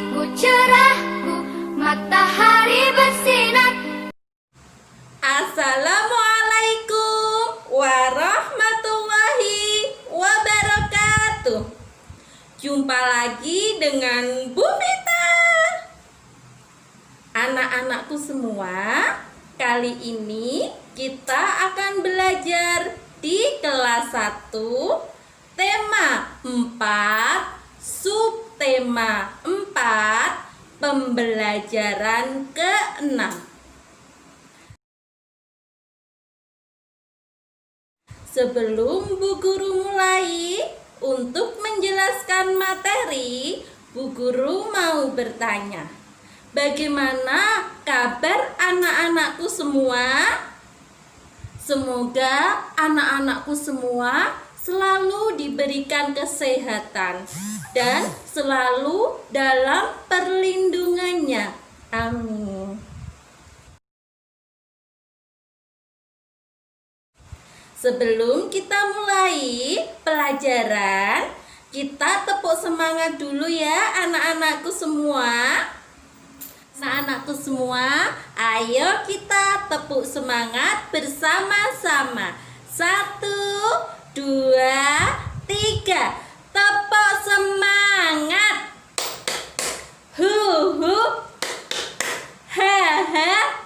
pagiku cerahku, matahari bersinar. Assalamualaikum warahmatullahi wabarakatuh. Jumpa lagi dengan Bu Vita. Anak-anakku semua, kali ini kita akan belajar di kelas 1 tema 4 subtema 4 pembelajaran ke-6. Sebelum Bu Guru mulai untuk menjelaskan materi, Bu Guru mau bertanya, bagaimana kabar anak-anakku semua? Semoga anak-anakku semua selalu diberikan kesehatan dan selalu dalam perlindungannya. Amin. Sebelum kita mulai pelajaran, kita tepuk semangat dulu ya anak-anakku semua. Anak-anakku semua, ayo kita tepuk semangat bersama-sama. 1, 2, 3. Tepuk semangat. Hu hu. Ha ha.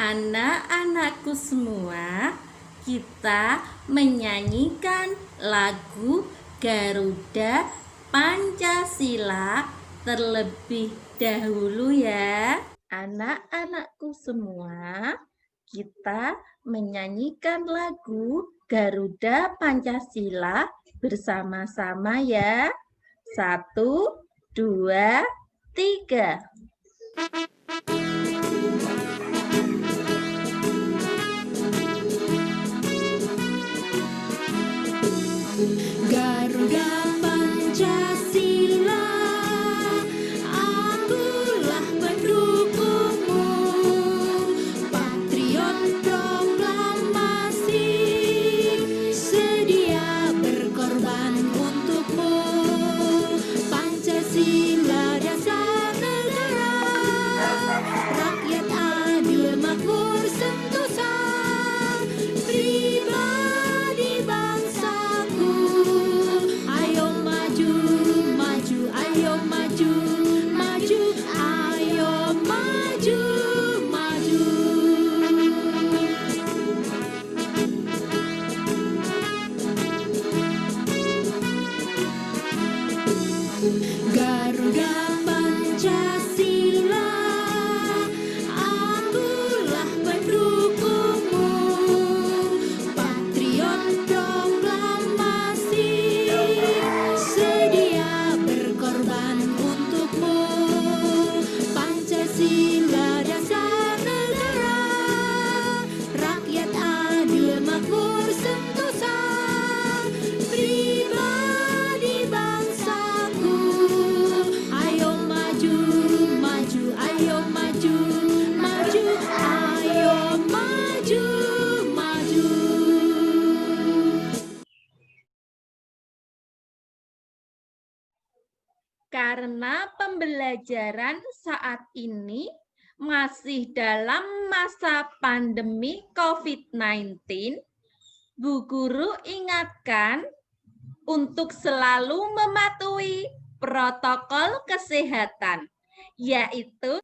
Anak-anakku semua, kita menyanyikan lagu Garuda Pancasila terlebih dahulu ya. Anak-anakku semua, kita menyanyikan lagu Garuda Pancasila bersama-sama ya. 1, 2, 3. Garuda Pancasila, akulah pendukungmu, patriot proklamasi, sedia berkorban untukmu. Pancasila dasar negara, rakyat adil makmur sentosa, pribadi bangsaku. Ayo maju, maju, ayo maju, maju, ayo maju, maju. Garuda Pancasila, akulah pendukungmu, patriot proklamasi, sedia berkorban untukmu. Pancasila dasar negara, rakyat adil makmur sentosa, pribadi bangsaku. Ayo maju, maju, ayo maju, maju, ayo maju, maju. Karena pembelajaran saat ini masih dalam masa pandemi COVID-19, Bu Guru ingatkan untuk selalu mematuhi protokol kesehatan, yaitu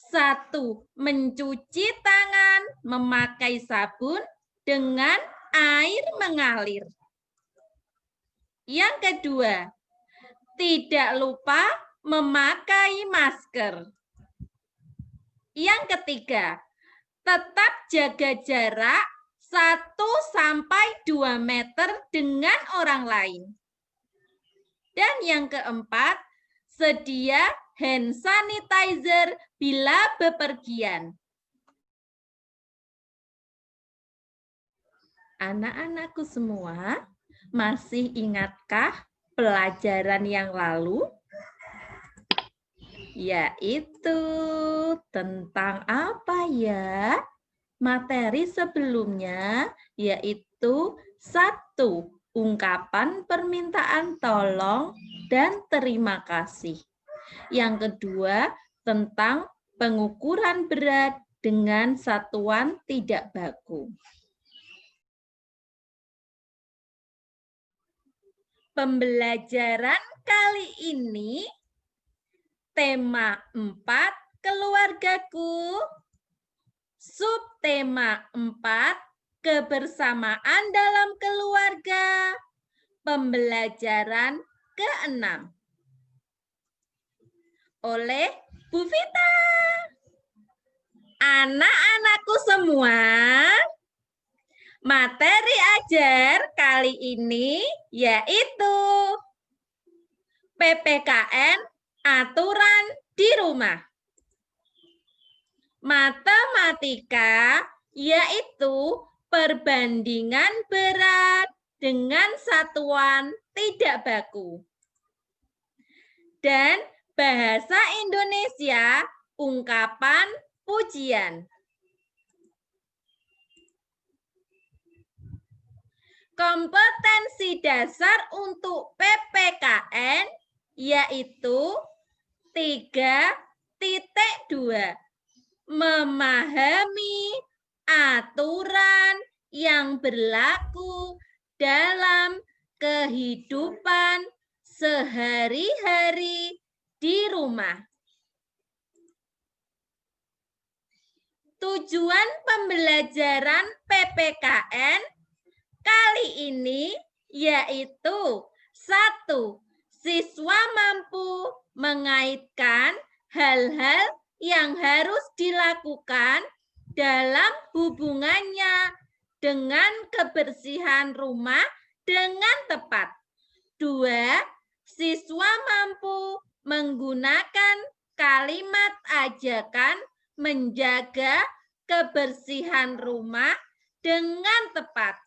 1. Mencuci tangan memakai sabun dengan air mengalir. Yang kedua, tidak lupa memakai masker. Yang ketiga, tetap jaga jarak 1-2 meter dengan orang lain. Dan yang keempat, sedia hand sanitizer bila bepergian. Anak-anakku semua, masih ingatkah pelajaran yang lalu? Yaitu tentang apa ya? materi sebelumnya, yaitu 1. Ungkapan permintaan tolong dan terima kasih. Yang kedua, tentang pengukuran berat dengan satuan tidak baku. Pembelajaran kali ini, tema 4, keluargaku. Subtema 4, kebersamaan dalam keluarga. Pembelajaran ke-6 oleh Bu Vita. Anak-anakku semua, materi ajar kali ini yaitu PPKN aturan di rumah. Matematika yaitu perbandingan berat dengan satuan tidak baku. Dan bahasa Indonesia ungkapan pujian. Kompetensi dasar untuk PPKN yaitu 3.2. Memahami aturan yang berlaku dalam kehidupan sehari-hari di rumah. Tujuan pembelajaran PPKN kali ini yaitu 1. Siswa mampu mengaitkan hal-hal yang harus dilakukan dalam hubungannya dengan kebersihan rumah dengan tepat. 2. Siswa mampu menggunakan kalimat ajakan menjaga kebersihan rumah dengan tepat.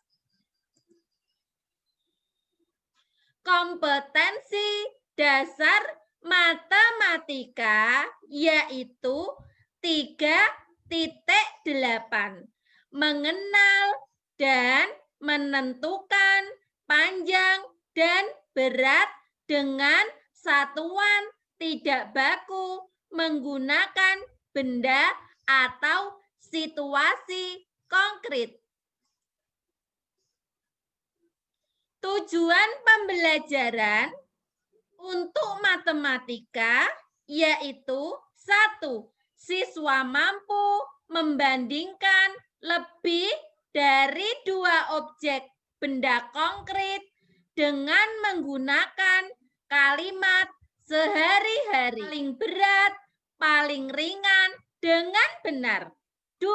Kompetensi dasar matematika yaitu 3.8. Mengenal dan menentukan panjang dan berat dengan satuan tidak baku menggunakan benda atau situasi konkret. Tujuan pembelajaran untuk matematika yaitu 1. Siswa mampu membandingkan lebih dari 2 objek benda konkret dengan menggunakan kalimat sehari-hari. Paling berat, paling ringan dengan benar. 2.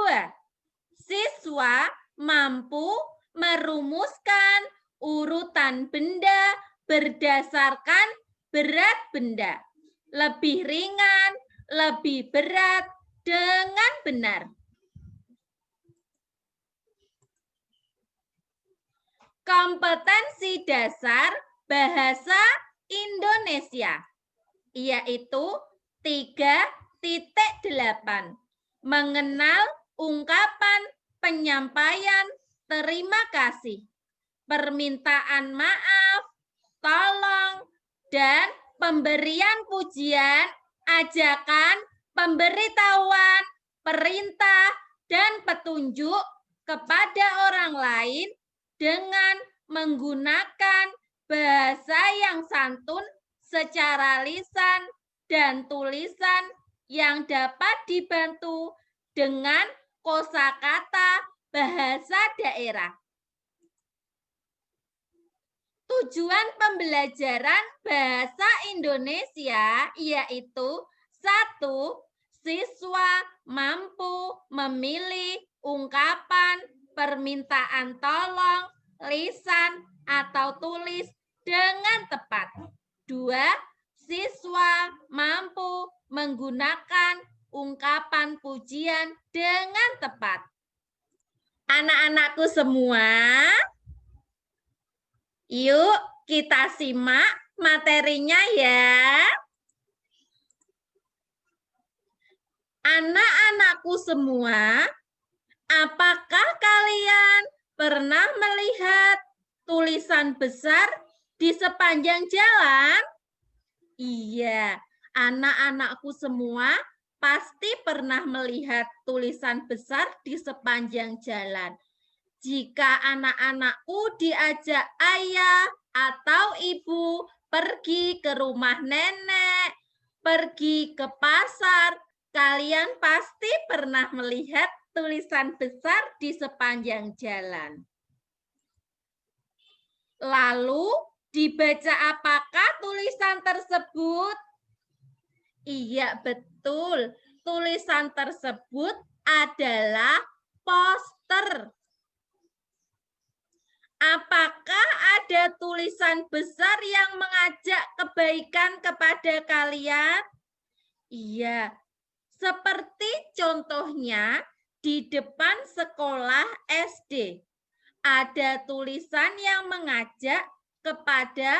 Siswa mampu merumuskan urutan benda berdasarkan berat benda, lebih ringan, lebih berat dengan benar. Kompetensi dasar bahasa Indonesia yaitu 3.8. Mengenal ungkapan penyampaian terima kasih, permintaan maaf, tolong, dan pemberian pujian, ajakan, pemberitahuan, perintah, dan petunjuk kepada orang lain dengan menggunakan bahasa yang santun secara lisan dan tulisan yang dapat dibantu dengan kosakata bahasa daerah. Tujuan pembelajaran bahasa Indonesia yaitu 1. Siswa mampu memilih ungkapan permintaan tolong, lisan, atau tulis dengan tepat. 2. Siswa mampu menggunakan ungkapan pujian dengan tepat. Anak-anakku semua, yuk kita simak materinya ya. Anak-anakku semua, Apakah kalian pernah melihat tulisan besar di sepanjang jalan? Iya, anak-anakku semua pasti pernah melihat tulisan besar di sepanjang jalan. Jika anak-anakku diajak ayah atau ibu pergi ke rumah nenek, pergi ke pasar, kalian pasti pernah melihat tulisan besar di sepanjang jalan. Lalu, dibaca apakah tulisan tersebut? Iya, betul. Tulisan tersebut adalah poster. Apakah ada tulisan besar yang mengajak kebaikan kepada kalian? Iya, seperti contohnya di depan sekolah SD. Ada tulisan yang mengajak kepada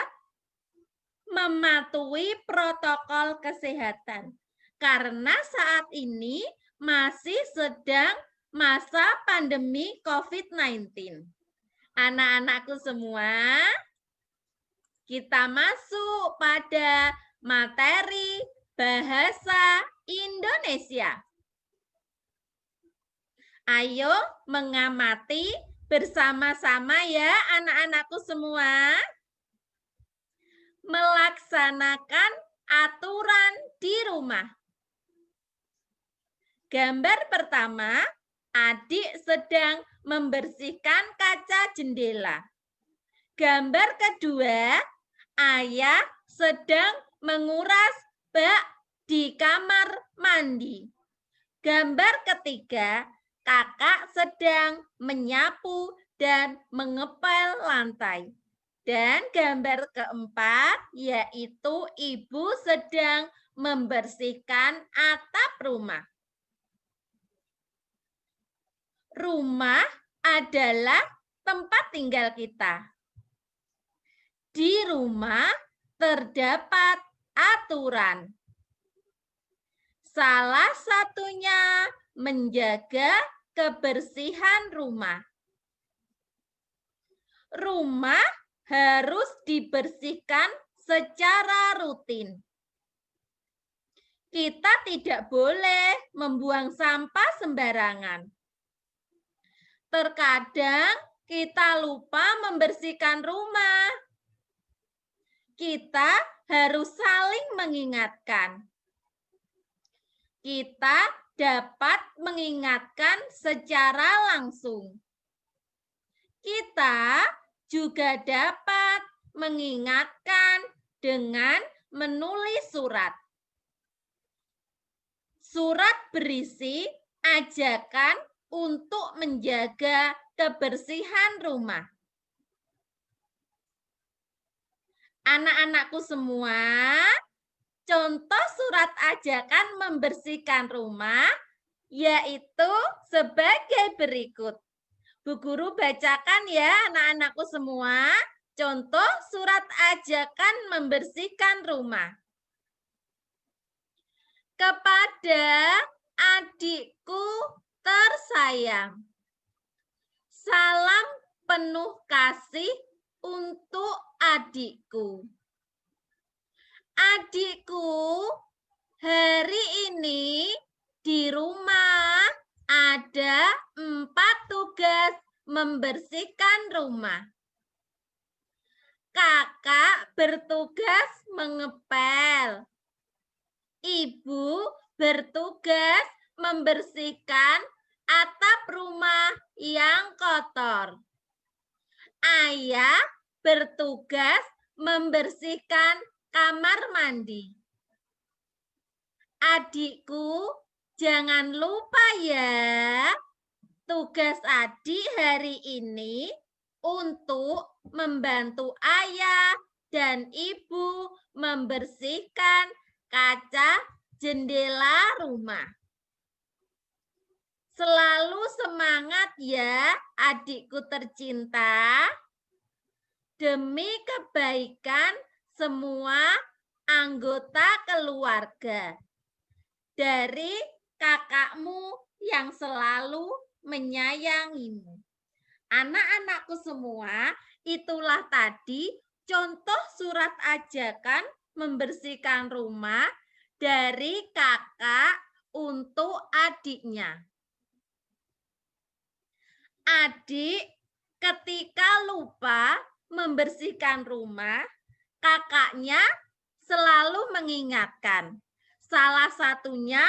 mematuhi protokol kesehatan. Karena saat ini masih sedang masa pandemi COVID-19. Anak-anakku semua, kita masuk pada materi bahasa Indonesia. Ayo mengamati bersama-sama ya anak-anakku semua. Melaksanakan aturan di rumah. Gambar pertama, adik sedang membersihkan kaca jendela. Gambar kedua, ayah sedang menguras bak di kamar mandi. Gambar ketiga, kakak sedang menyapu dan mengepel lantai. Dan gambar keempat, yaitu ibu sedang membersihkan atap rumah. Rumah adalah tempat tinggal kita. Di rumah terdapat aturan. Salah satunya menjaga kebersihan rumah. Rumah harus dibersihkan secara rutin. Kita tidak boleh membuang sampah sembarangan. Terkadang kita lupa membersihkan rumah. Kita harus saling mengingatkan. Kita dapat mengingatkan secara langsung. Kita juga dapat mengingatkan dengan menulis surat. Surat berisi ajakan untuk menjaga kebersihan rumah. Anak-anakku semua, contoh surat ajakan membersihkan rumah yaitu sebagai berikut. Bu Guru bacakan ya anak-anakku semua, contoh surat ajakan membersihkan rumah. Kepada adikku tersayang, salam penuh kasih untuk adikku. Adikku, hari ini di rumah ada 4 tugas membersihkan rumah. Kakak bertugas mengepel. Ibu bertugas membersihkan atap rumah yang kotor. Ayah bertugas membersihkan kamar mandi. Adikku, jangan lupa ya, tugas adik hari ini untuk membantu ayah dan ibu membersihkan kaca jendela rumah. Selalu semangat ya adikku tercinta. Demi kebaikan semua anggota keluarga. Dari kakakmu yang selalu menyayangimu. Anak-anakku semua, itulah tadi contoh surat ajakan membersihkan rumah dari kakak untuk adiknya. Adik ketika lupa membersihkan rumah, kakaknya selalu mengingatkan. Salah satunya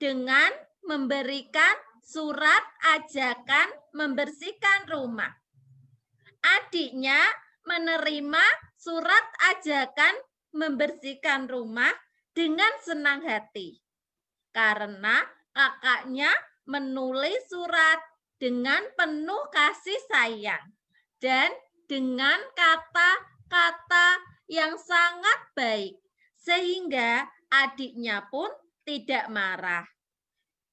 dengan memberikan surat ajakan membersihkan rumah. Adiknya menerima surat ajakan membersihkan rumah dengan senang hati. Karena kakaknya menulis surat dengan penuh kasih sayang dan dengan kata-kata yang sangat baik, sehingga adiknya pun tidak marah.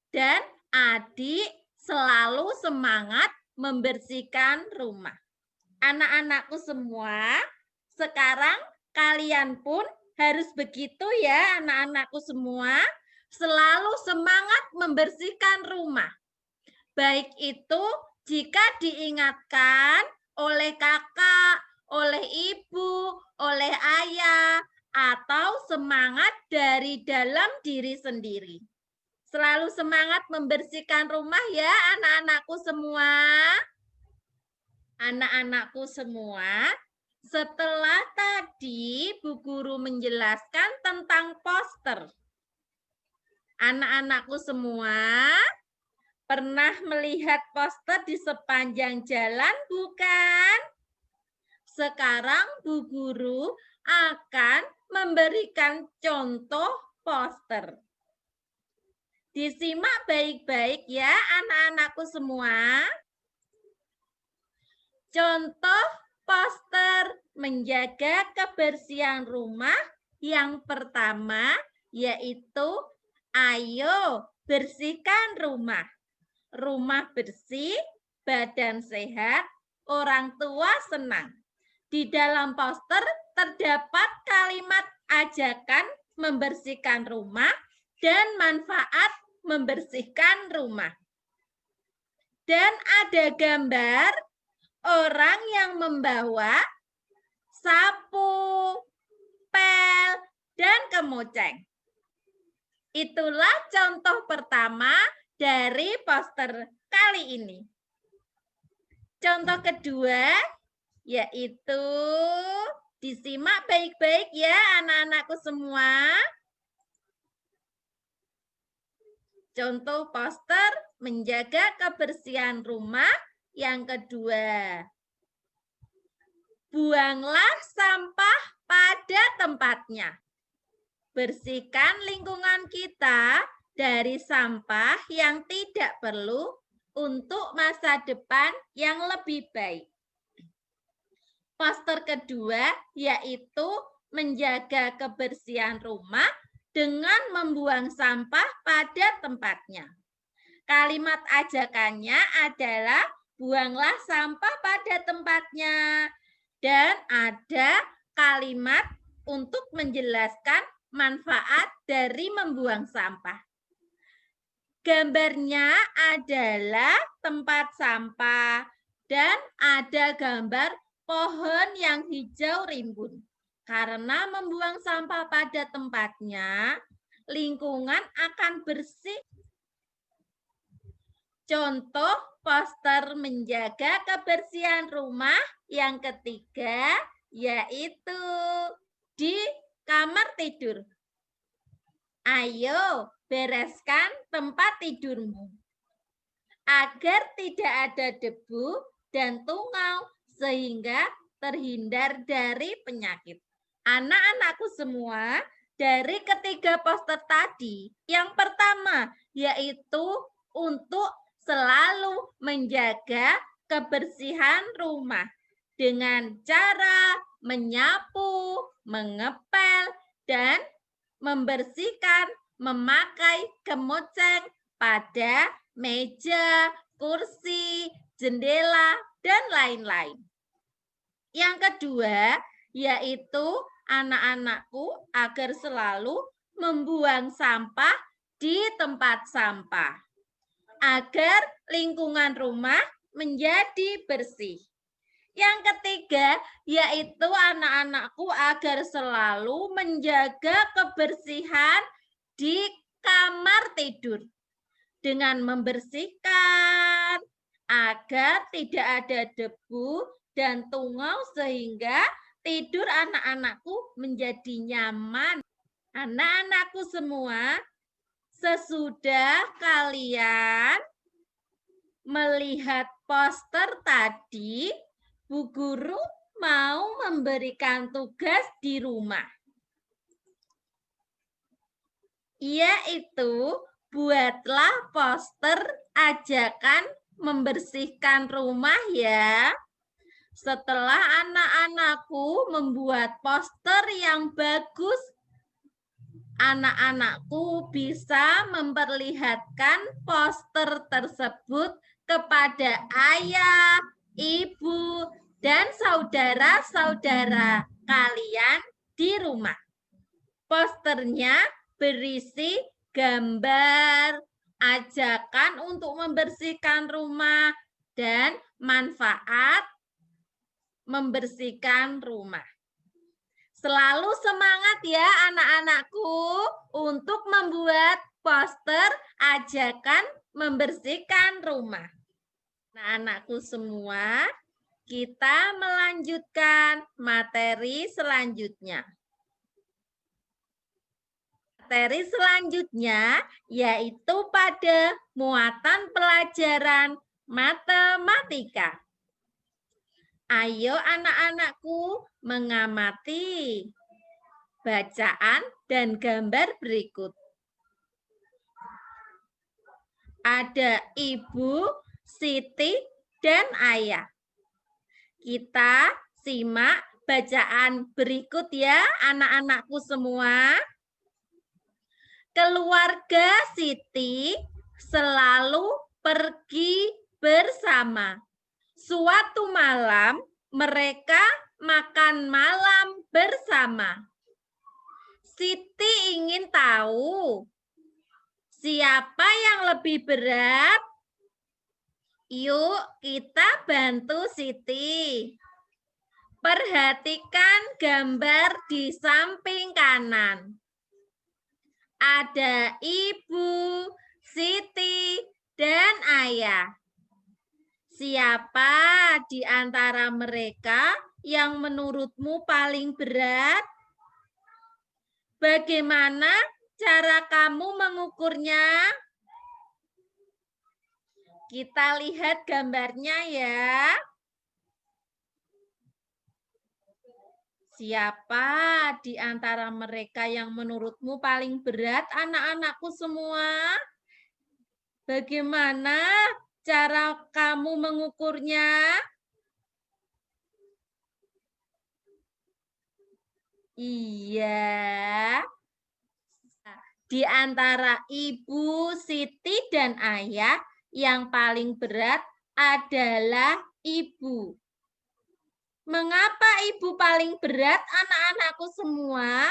Dan adik selalu semangat membersihkan rumah. Anak-anakku semua, sekarang kalian pun harus begitu ya, anak-anakku semua, selalu semangat membersihkan rumah. Baik itu jika diingatkan oleh kakak, oleh ibu, oleh ayah, atau semangat dari dalam diri sendiri. Selalu semangat membersihkan rumah ya anak-anakku semua. Anak-anakku semua, setelah tadi Bu Guru menjelaskan tentang poster. Anak-anakku semua, pernah melihat poster di sepanjang jalan, bukan? Sekarang Bu Guru akan memberikan contoh poster. Disimak baik-baik ya anak-anakku semua. Contoh poster menjaga kebersihan rumah yang pertama yaitu ayo bersihkan rumah. Rumah bersih, badan sehat, orang tua senang. Di dalam poster terdapat kalimat ajakan membersihkan rumah dan manfaat membersihkan rumah. Dan ada gambar orang yang membawa sapu, pel, dan kemoceng. Itulah contoh pertama dari poster kali ini. Contoh kedua yaitu disimak baik-baik ya anak-anakku semua. Contoh poster menjaga kebersihan rumah yang kedua. Buanglah sampah pada tempatnya. Bersihkan lingkungan kita dari sampah yang tidak perlu untuk masa depan yang lebih baik. Poster kedua yaitu menjaga kebersihan rumah dengan membuang sampah pada tempatnya. Kalimat ajakannya adalah buanglah sampah pada tempatnya. Dan ada kalimat untuk menjelaskan manfaat dari membuang sampah. Gambarnya adalah tempat sampah dan ada gambar pohon yang hijau rimbun. Karena membuang sampah pada tempatnya, lingkungan akan bersih. Contoh poster menjaga kebersihan rumah yang ketiga yaitu di kamar tidur. Ayo bereskan tempat tidurmu agar tidak ada debu dan tungau sehingga terhindar dari penyakit. Anak-anakku semua, dari ketiga poster tadi, yang pertama yaitu untuk selalu menjaga kebersihan rumah dengan cara menyapu, mengepel, dan membersihkan memakai kemoceng pada meja, kursi, jendela, dan lain-lain. Yang kedua, yaitu anak-anakku agar selalu membuang sampah di tempat sampah. agar lingkungan rumah menjadi bersih. Yang ketiga, yaitu anak-anakku agar selalu menjaga kebersihan di kamar tidur dengan membersihkan agar tidak ada debu dan tungau sehingga tidur anak-anakku menjadi nyaman. Anak-anakku semua, sesudah kalian melihat poster tadi, Bu Guru mau memberikan tugas di rumah. Yaitu buatlah poster ajakan membersihkan rumah ya. Setelah anak-anakku membuat poster yang bagus, anak-anakku bisa memperlihatkan poster tersebut kepada ayah, ibu, dan saudara-saudara kalian di rumah. Posternya berisi gambar, ajakan untuk membersihkan rumah, dan manfaat membersihkan rumah. Selalu semangat ya anak-anakku untuk membuat poster ajakan membersihkan rumah. Anak-anakku semua, kita melanjutkan materi selanjutnya. Materi selanjutnya yaitu pada muatan pelajaran matematika. Ayo anak-anakku mengamati bacaan dan gambar berikut. Ada Ibu, Siti, dan Ayah. Kita simak bacaan berikut ya anak-anakku semua. Keluarga Siti selalu pergi bersama. Suatu malam mereka makan malam bersama. Siti ingin tahu siapa yang lebih berat. Yuk kita bantu Siti. Perhatikan gambar di samping kanan. Ada Ibu, Siti, dan Ayah. Siapa di antara mereka yang menurutmu paling berat? Bagaimana cara kamu mengukurnya? Kita lihat gambarnya ya. Siapa di antara mereka yang menurutmu paling berat, anak-anakku semua? Bagaimana cara kamu mengukurnya? Iya. Di antara Ibu, Siti, dan Ayah, yang paling berat adalah Ibu. Mengapa Ibu paling berat, anak-anakku semua?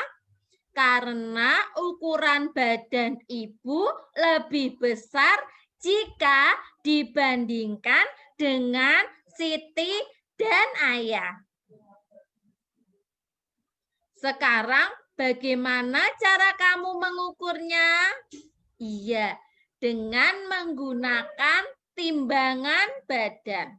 Karena ukuran badan Ibu lebih besar jika dibandingkan dengan Siti dan Ayah. Sekarang bagaimana cara kamu mengukurnya? Iya, dengan menggunakan timbangan badan.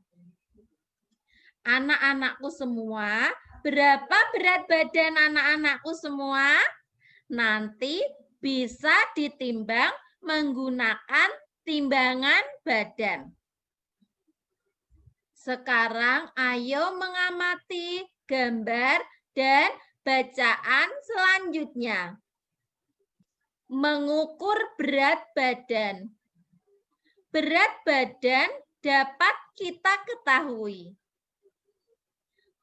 Anak-anakku semua, berapa berat badan anak-anakku semua? Nanti bisa ditimbang menggunakan timbangan badan. Sekarang ayo mengamati gambar dan bacaan selanjutnya. Mengukur berat badan. Berat badan dapat kita ketahui.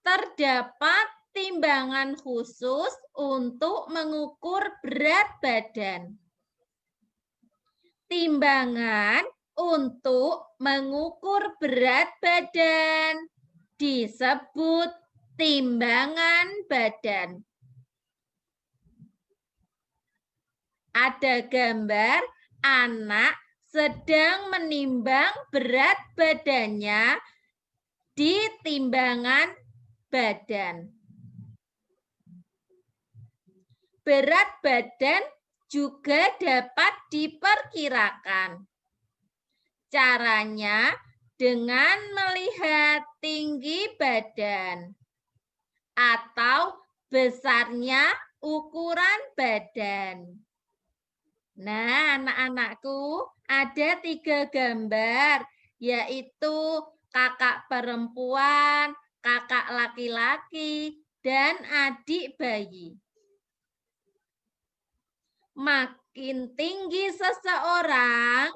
Terdapat timbangan khusus untuk mengukur berat badan. Timbangan untuk mengukur berat badan disebut timbangan badan. Ada gambar anak sedang menimbang berat badannya di timbangan badan. Berat badan juga dapat diperkirakan. Caranya dengan melihat tinggi badan atau besarnya ukuran badan. Nah, anak-anakku, ada 3 gambar, yaitu kakak perempuan, kakak laki-laki, dan adik bayi. Makin tinggi seseorang,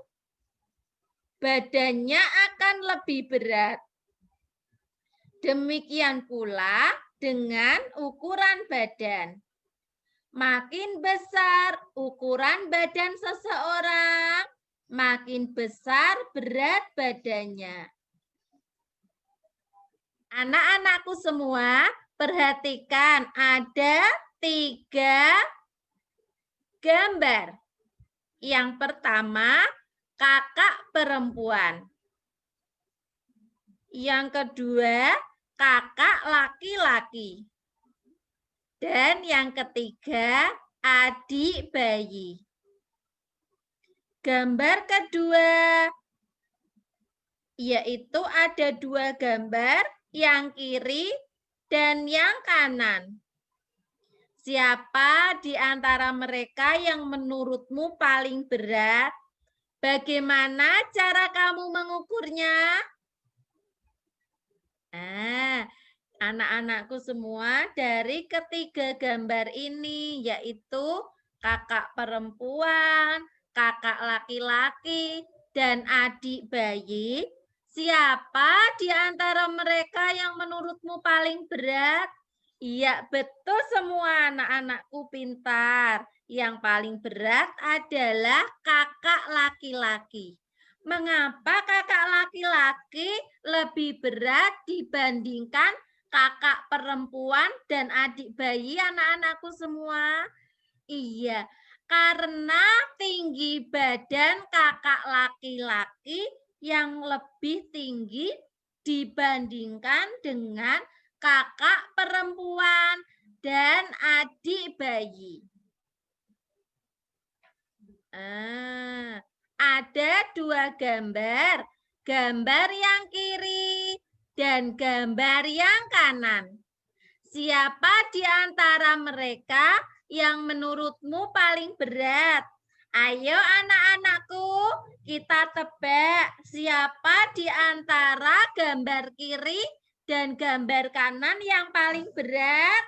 badannya akan lebih berat. Demikian pula dengan ukuran badan. Makin besar ukuran badan seseorang, makin besar berat badannya. Anak-anakku semua, perhatikan ada 3 gambar. Yang pertama, kakak perempuan. Yang kedua, kakak laki-laki. Dan yang ketiga, adik bayi. Gambar kedua, yaitu ada 2 gambar, yang kiri dan yang kanan. Siapa di antara mereka yang menurutmu paling berat? Bagaimana cara kamu mengukurnya? Anak-anakku semua, dari ketiga gambar ini, yaitu kakak perempuan, kakak laki-laki, dan adik bayi, siapa di antara mereka yang menurutmu paling berat? Iya, betul semua anak-anakku pintar. Yang paling berat adalah kakak laki-laki. Mengapa kakak laki-laki lebih berat dibandingkan kakak perempuan dan adik bayi, anak-anakku semua? Iya, karena tinggi badan kakak laki-laki yang lebih tinggi dibandingkan dengan kakak perempuan dan adik bayi. Ada 2 gambar, gambar yang kiri dan gambar yang kanan. Siapa di antara mereka yang menurutmu paling berat? Ayo anak-anakku, kita tebak siapa di antara gambar kiri dan gambar kanan yang paling berat?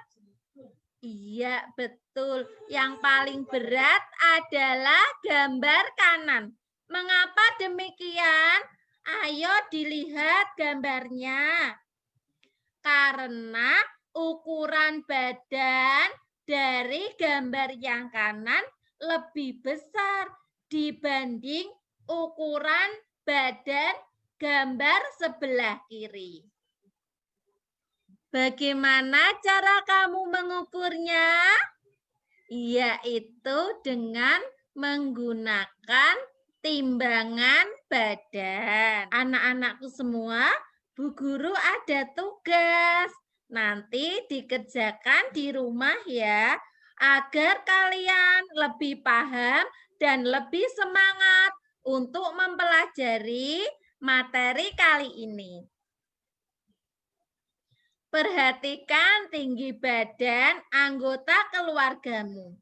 Iya, betul. Yang paling berat adalah gambar kanan. Mengapa demikian? Ayo dilihat gambarnya. Karena ukuran badan dari gambar yang kanan lebih besar dibanding ukuran badan gambar sebelah kiri. Bagaimana cara kamu mengukurnya? Yaitu dengan menggunakan timbangan badan. Anak-anakku semua, Bu Guru ada tugas. Nanti dikerjakan di rumah ya, agar kalian lebih paham dan lebih semangat untuk mempelajari materi kali ini. Perhatikan tinggi badan anggota keluargamu.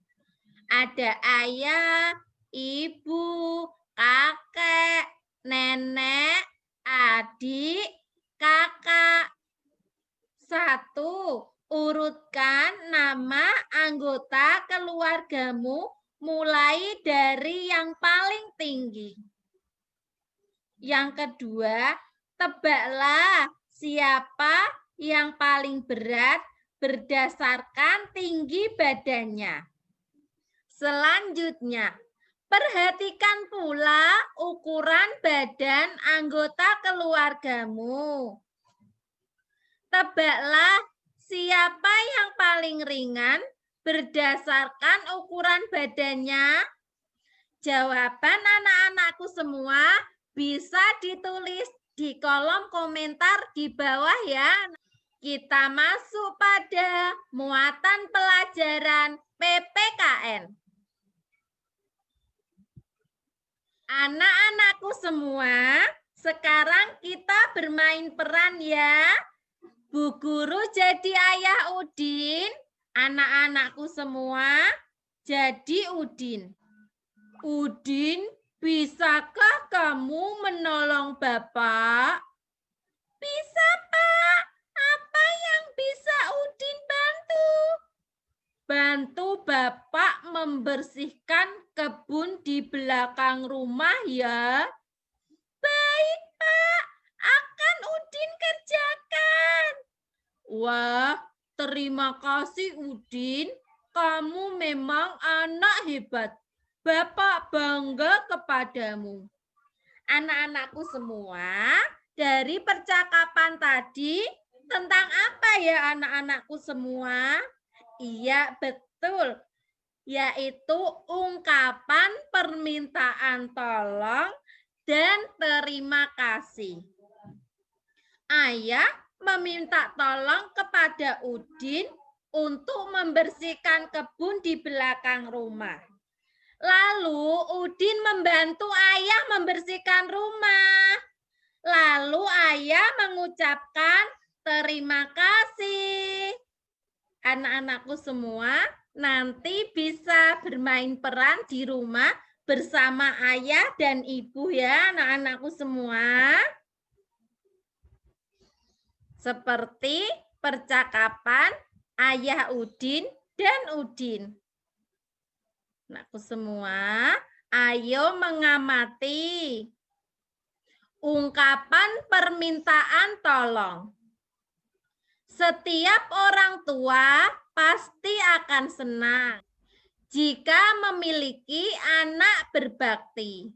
Ada ayah, ibu, kakek, nenek, adik, kakak. 1. Urutkan nama anggota keluargamu mulai dari yang paling tinggi. Yang kedua, tebaklah siapa yang paling berat berdasarkan tinggi badannya. Selanjutnya, perhatikan pula ukuran badan anggota keluargamu. Tebaklah siapa yang paling ringan berdasarkan ukuran badannya. Jawaban anak-anakku semua bisa ditulis di kolom komentar di bawah ya. Kita masuk pada muatan pelajaran PPKN. Anak-anakku semua, sekarang kita bermain peran ya. Bu Guru jadi ayah Udin, anak-anakku semua jadi Udin. Udin, bisakah kamu menolong Bapak? Bisa, Pak. Apa yang bisa Udin bantu? Bantu Bapak membersihkan kebun di belakang rumah ya. Baik, Pak. Akan Udin kerjakan. Wah, terima kasih Udin. Kamu memang anak hebat. Bapak bangga kepadamu. Anak-anakku semua, dari percakapan tadi, tentang apa ya anak-anakku semua? Iya, betul. Yaitu ungkapan permintaan tolong dan terima kasih. Ayah meminta tolong kepada Udin untuk membersihkan kebun di belakang rumah. Lalu Udin membantu ayah membersihkan rumah. Lalu ayah mengucapkan terima kasih. Anak-anakku semua nanti bisa bermain peran di rumah bersama ayah dan ibu ya anak-anakku semua. Seperti percakapan ayah Udin dan Udin. Anakku semua, ayo mengamati ungkapan permintaan tolong. Setiap orang tua pasti akan senang jika memiliki anak berbakti.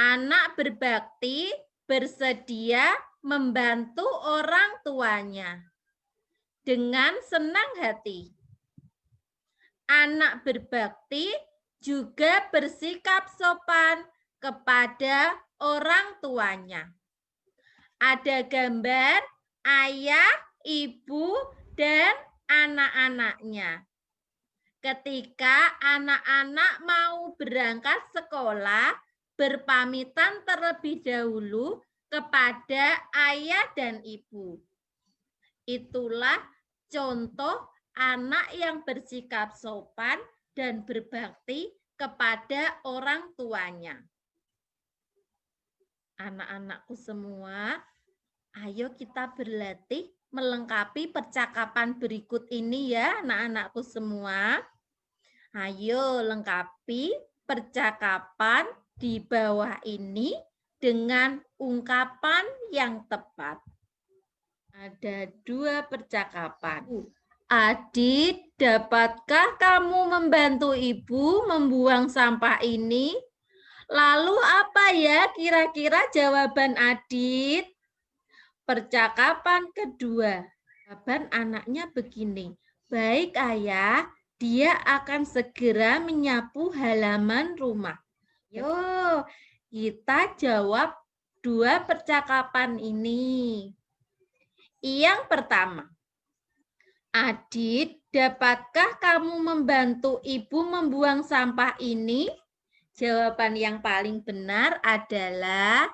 Anak berbakti bersedia membantu orang tuanya dengan senang hati. Anak berbakti juga bersikap sopan kepada orang tuanya. Ada gambar ayah, ibu, dan anak-anaknya. Ketika anak-anak mau berangkat sekolah, berpamitan terlebih dahulu kepada ayah dan ibu. Itulah contoh anak yang bersikap sopan dan berbakti kepada orang tuanya. Anak-anakku semua, ayo kita berlatih melengkapi percakapan berikut ini ya, anak-anakku semua. Ayo lengkapi percakapan di bawah ini dengan ungkapan yang tepat. Ada 2 percakapan. Adit, dapatkah kamu membantu ibu membuang sampah ini? Lalu apa ya kira-kira jawaban Adit? Percakapan kedua. Jawaban anaknya begini. Baik ayah, dia akan segera menyapu halaman rumah. Yo, kita jawab 2 percakapan ini. Yang pertama. Adit, dapatkah kamu membantu ibu membuang sampah ini? Jawaban yang paling benar adalah,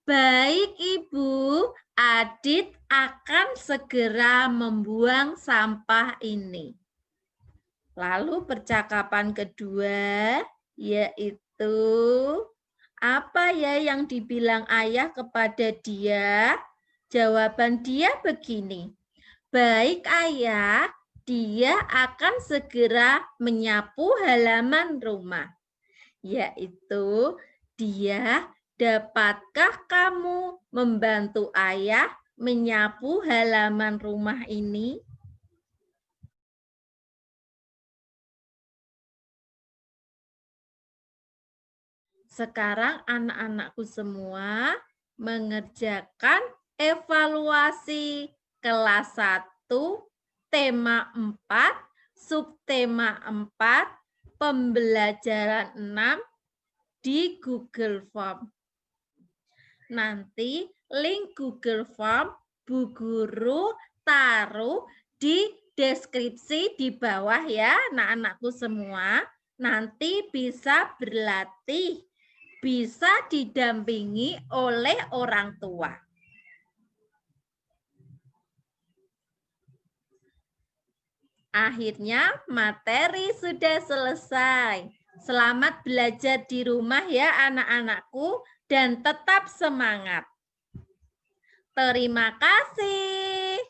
baik ibu, Adit akan segera membuang sampah ini. Lalu percakapan kedua, yaitu, apa ya yang dibilang ayah kepada dia? Jawaban dia begini. Baik ayah, dia akan segera menyapu halaman rumah. Yaitu, dia, dapatkah kamu membantu ayah menyapu halaman rumah ini? Sekarang anak-anakku semua mengerjakan evaluasi kelas 1, tema 4, subtema 4, pembelajaran 6 di Google Form. Nanti link Google Form Bu Guru taruh di deskripsi di bawah ya, anak-anakku semua. Nanti bisa berlatih, bisa didampingi oleh orang tua. Akhirnya materi sudah selesai. Selamat belajar di rumah ya anak-anakku dan tetap semangat. Terima kasih.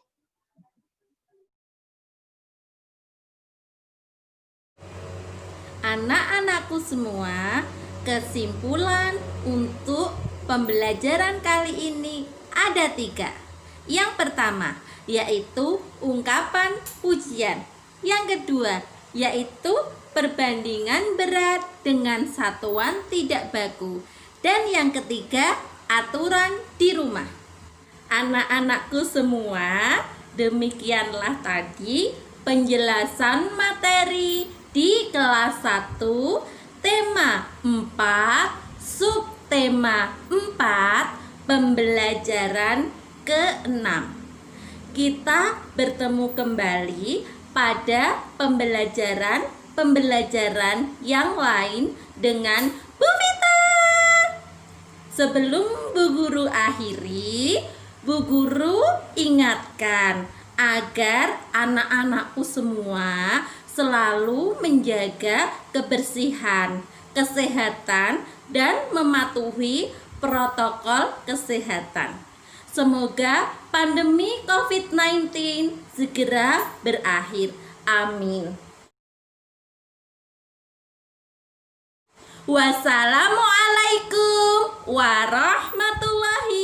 Anak-anakku semua, kesimpulan untuk pembelajaran kali ini ada 3. Yang pertama, yaitu ungkapan pujian. Yang kedua, yaitu perbandingan berat dengan satuan tidak baku. Dan yang ketiga, aturan di rumah. Anak-anakku semua, demikianlah tadi penjelasan materi di kelas 1, tema 4, subtema 4, pembelajaran ke-6. Kita bertemu kembali pada pembelajaran yang lain dengan Bu Vita. Sebelum Bu Guru akhiri, Bu Guru ingatkan agar anak-anakku semua selalu menjaga kebersihan, kesehatan, dan mematuhi protokol kesehatan. Semoga pandemi COVID-19 segera berakhir. Amin. Wassalamualaikum warahmatullahi